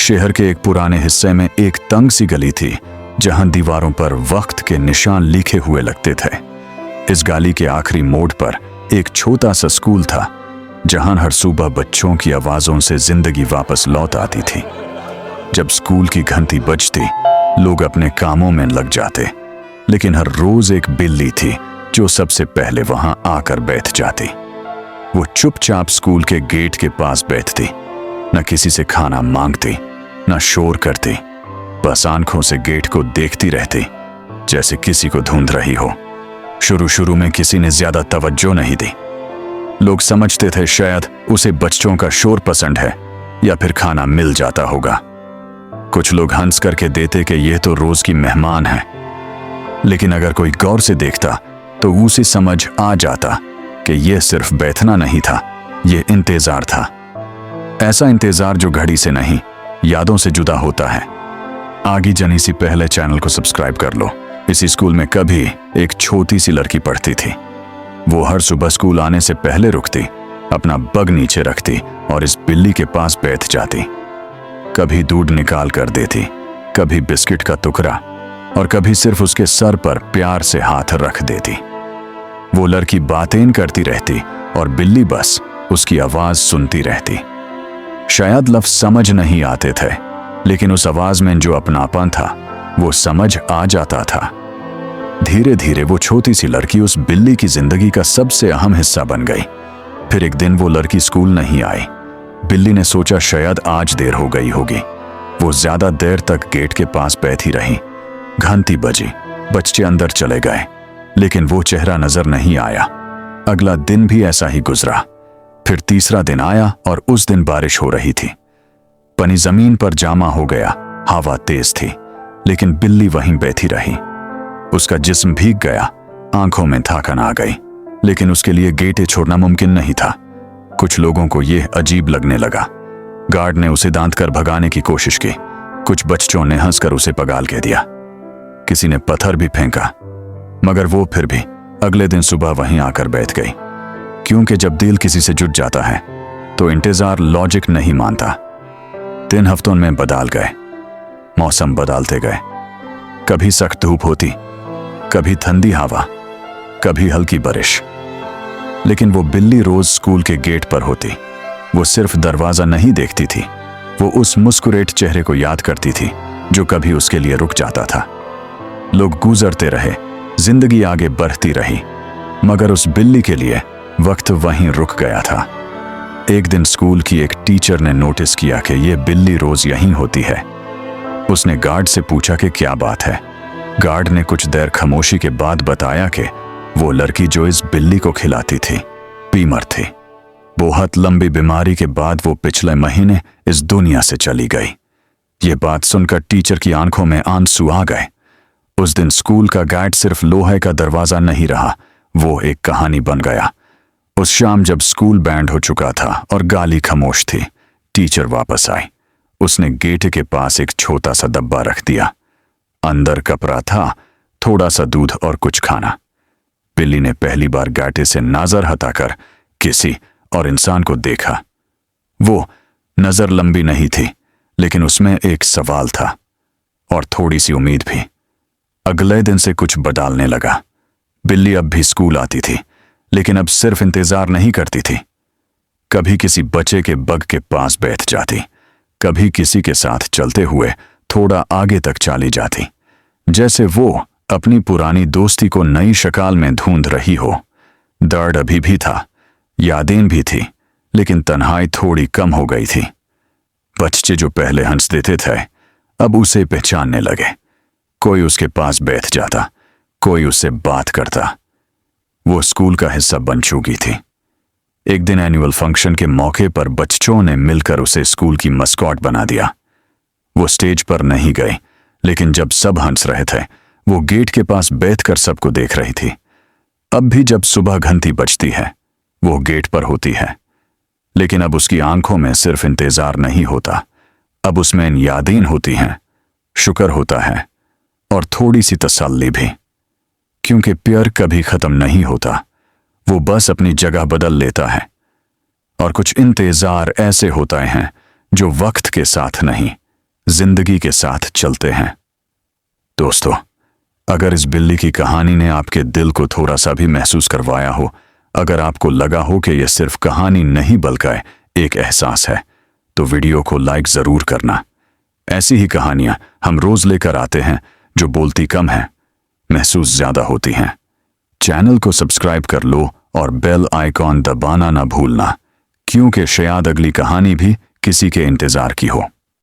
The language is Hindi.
शहर के एक पुराने हिस्से में एक तंग सी गली थी जहां दीवारों पर वक्त के निशान लिखे हुए लगते थे। इस गली के आखिरी मोड़ पर एक छोटा सा स्कूल था जहां हर सुबह बच्चों की आवाजों से जिंदगी वापस लौट आती थी। जब स्कूल की घंटी बजती लोग अपने कामों में लग जाते, लेकिन हर रोज एक बिल्ली थी जो सबसे पहले वहां आकर बैठ जाती। वो चुपचाप स्कूल के गेट के पास बैठती, न किसी से खाना मांगती, न शोर करती, बस आंखों से गेट को देखती रहती जैसे किसी को ढूंढ रही हो। शुरू में किसी ने ज्यादा तवज्जो नहीं दी। लोग समझते थे शायद उसे बच्चों का शोर पसंद है या फिर खाना मिल जाता होगा। कुछ लोग हंस करके देते कि यह तो रोज की मेहमान है, लेकिन अगर कोई गौर से देखता तो उसे समझ आ जाता कि यह सिर्फ बैठना नहीं था, यह इंतजार था। ऐसा इंतजार जो घड़ी से नहीं, यादों से जुदा होता है। आगे जाने से पहले चैनल को सब्सक्राइब कर लो। इसी स्कूल में कभी एक छोटी सी लड़की पढ़ती थी। वो हर सुबह स्कूल आने से पहले रुकती, अपना बग नीचे रखती और इस बिल्ली के पास बैठ जाती। कभी दूध निकाल कर देती, कभी बिस्किट का टुकड़ा और कभी सिर्फ उसके सर पर प्यार से हाथ रख देती। वो लड़की बातें करती रहती और बिल्ली बस उसकी आवाज सुनती रहती। शायद लफ्ज समझ नहीं आते थे, लेकिन उस आवाज में जो अपनापन था वो समझ आ जाता था। धीरे धीरे वो छोटी सी लड़की उस बिल्ली की जिंदगी का सबसे अहम हिस्सा बन गई। फिर एक दिन वो लड़की स्कूल नहीं आई। बिल्ली ने सोचा शायद आज देर हो गई होगी। वो ज्यादा देर तक गेट के पास बैठी रही। घंटी बजी, बच्चे अंदर चले गए, लेकिन वो चेहरा नजर नहीं आया। अगला दिन भी ऐसा ही गुजरा। फिर तीसरा दिन आया और उस दिन बारिश हो रही थी। पानी जमीन पर जमा हो गया, हवा तेज थी, लेकिन बिल्ली वहीं बैठी रही। उसका जिस्म भीग गया, आंखों में थकान आ गई, लेकिन उसके लिए गेटे छोड़ना मुमकिन नहीं था। कुछ लोगों को यह अजीब लगने लगा। गार्ड ने उसे दांत कर भगाने की कोशिश की। कुछ बच्चों ने हंसकर उसे पगाल कह दिया। किसी ने पत्थर भी फेंका, मगर वो फिर भी अगले दिन सुबह वहीं आकर बैठ गई। क्योंकि जब दिल किसी से जुट जाता है तो इंतजार लॉजिक नहीं मानता। 3 हफ्तों में बदल गए, मौसम बदलते गए। कभी सख्त धूप होती, कभी ठंडी हवा, कभी हल्की बारिश, लेकिन वो बिल्ली रोज स्कूल के गेट पर होती। वो सिर्फ दरवाजा नहीं देखती थी, वो उस मुस्कुराते चेहरे को याद करती थी जो कभी उसके लिए रुक जाता था। लोग गुजरते रहे, जिंदगी आगे बढ़ती रही, मगर उस बिल्ली के लिए वक्त वहीं रुक गया था। एक दिन स्कूल की एक टीचर ने नोटिस किया कि ये बिल्ली रोज यहीं होती है। उसने गार्ड से पूछा कि क्या बात है। गार्ड ने कुछ देर खामोशी के बाद बताया कि वो लड़की जो इस बिल्ली को खिलाती थी बीमार थी। बहुत लंबी बीमारी के बाद वो पिछले महीने इस दुनिया से चली गई। ये बात सुनकर टीचर की आंखों में आंसू आ गए। उस दिन स्कूल का गेट सिर्फ लोहे का दरवाजा नहीं रहा, वो एक कहानी बन गया। उस शाम जब स्कूल बैंड हो चुका था और गाली खामोश थी, टीचर वापस आई। उसने गेट के पास एक छोटा सा डब्बा रख दिया। अंदर कपड़ा था, थोड़ा सा दूध और कुछ खाना। बिल्ली ने पहली बार गाटे से नजर हटाकर किसी और इंसान को देखा। वो नजर लंबी नहीं थी, लेकिन उसमें एक सवाल था और थोड़ी सी उम्मीद भी। अगले दिन से कुछ बदलने लगा। बिल्ली अब भी स्कूल आती थी, लेकिन अब सिर्फ इंतजार नहीं करती थी। कभी किसी बच्चे के बग के पास बैठ जाती, कभी किसी के साथ चलते हुए थोड़ा आगे तक चली जाती, जैसे वो अपनी पुरानी दोस्ती को नई शक्ल में ढूंढ रही हो। दर्द अभी भी था, यादें भी थी, लेकिन तन्हाई थोड़ी कम हो गई थी। बच्चे जो पहले हंस देते थे अब उसे पहचानने लगे। कोई उसके पास बैठ जाता, कोई उससे बात करता। वो स्कूल का हिस्सा बन चुकी थी। एक दिन एनुअल फंक्शन के मौके पर बच्चों ने मिलकर उसे स्कूल की मस्कॉट बना दिया। वो स्टेज पर नहीं गई, लेकिन जब सब हंस रहे थे वो गेट के पास बैठकर सबको देख रही थी। अब भी जब सुबह घंटी बजती है वो गेट पर होती है, लेकिन अब उसकी आंखों में सिर्फ इंतजार नहीं होता, अब उसमें यादें होती हैं, शुक्र होता है और थोड़ी सी तसल्ली भी। क्योंकि प्यार कभी खत्म नहीं होता, वो बस अपनी जगह बदल लेता है। और कुछ इंतजार ऐसे होते हैं जो वक्त के साथ नहीं, जिंदगी के साथ चलते हैं। दोस्तों, अगर इस बिल्ली की कहानी ने आपके दिल को थोड़ा सा भी महसूस करवाया हो, अगर आपको लगा हो कि यह सिर्फ कहानी नहीं बल्कि एक एहसास है, तो वीडियो को लाइक जरूर करना। ऐसी ही कहानियां हम रोज लेकर आते हैं, जो बोलती कम हैं, महसूस ज्यादा होती हैं। चैनल को सब्सक्राइब कर लो और बेल आइकॉन दबाना ना भूलना, क्योंकि शायद अगली कहानी भी किसी के इंतजार की हो।